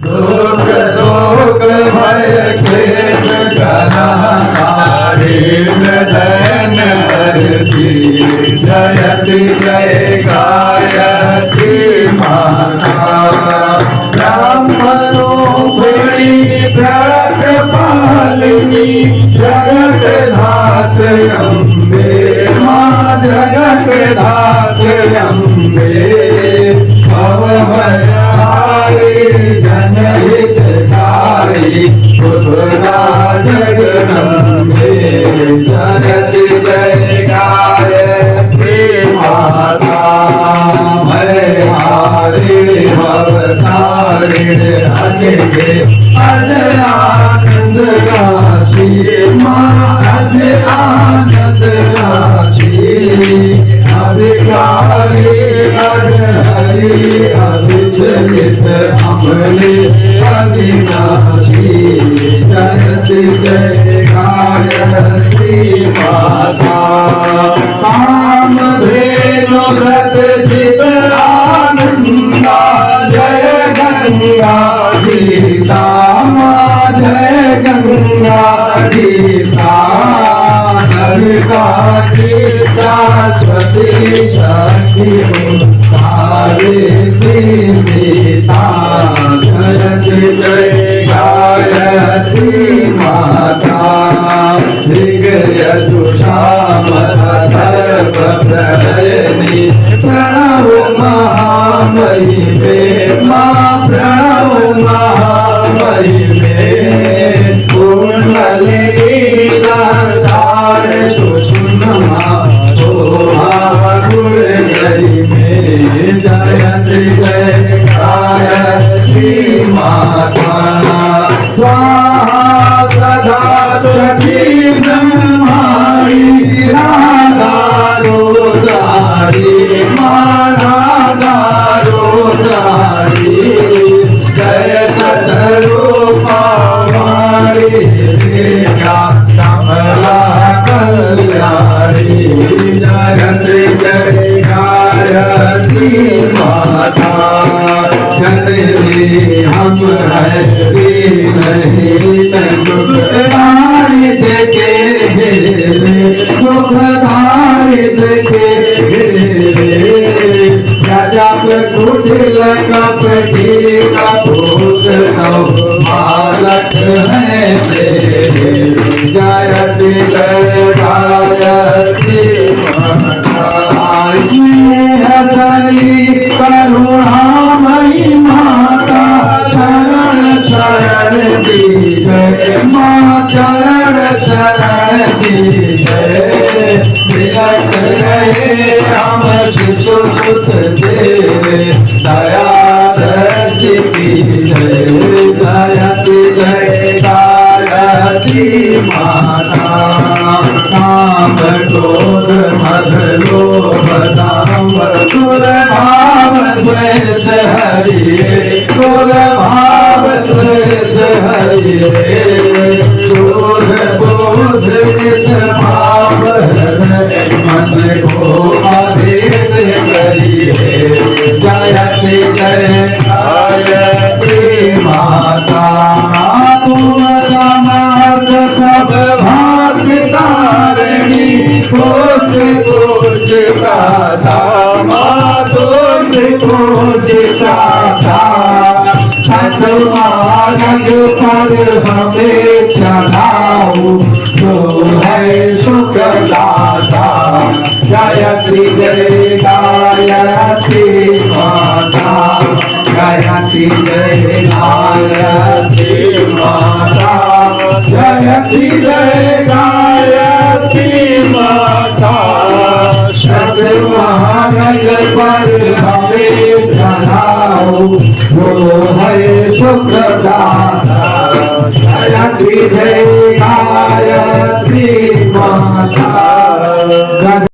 दुख शोक भय क्लेश कलहकारी दैन हरती जयति जय गायत्री माता ब्राह्मणों बड़ी जगत पालिनी जगत धात्र अम्बे माँ जगत धात्र अम्बे भव भयहारी जनहितकारी सुभगा जगदम्बे जयति जय गायत्री माता भयहारिणी भवतारिणी अजय आनंद राशि माँ अजय आनंद राशि अधिकारी अजहरी अभिचलित अमले अविनाशी जयति जय गायत्री माता काम धेनु व्रत चित आनंदा जय गंगा गीता माँ जय गंगा गीता सरस्वती शक्ति सावित्री सीता जयति जय गायत्री माता सर्वप्रलयिनी प्रणव महामयी मे माँ प्रणव महामयी मे पूर्णलिनी संसार सुषुम्ना जयति जय गायत्री माता स्वाहा सदा सती ब्रह्माणी राधारो दारी माधरो दारी जय सदरूपा मारी कमला कल्याणी जयति जय गायत्री माता जगती हम है नहीं तनुधारी देखे सुखधारी देखे राजा कुटिल कपटी कपूत मालक है जयति जय गायत्री करुणामयी माता शरण शरण की जय माँ चरण शरण की जय मिलत रहे हम शिशु सुत देवे दया दृष्टि की जय जयति जय गायत्री माता काम क्रोध मद लोभ दाम सुर भाव द्वेष हरिये सुर भाव द्वेष हरिये क्रोध बोध निज भाव मन को अभेद करिए जयति जय गायत्री माता तुम समाज सब भाग्य तारिणी कोश कोश गाथा माँ दोष कोश गाथा सतमार्ग पर हमें चढ़ाओ जो है सुख दाता जयति जय गायत्री माता जयति जय गायत्री माता जयति जय गायत्री माता महाराज पर हमें चढ़ाओ जो है सुख दाता जयति जय गायत्री माता।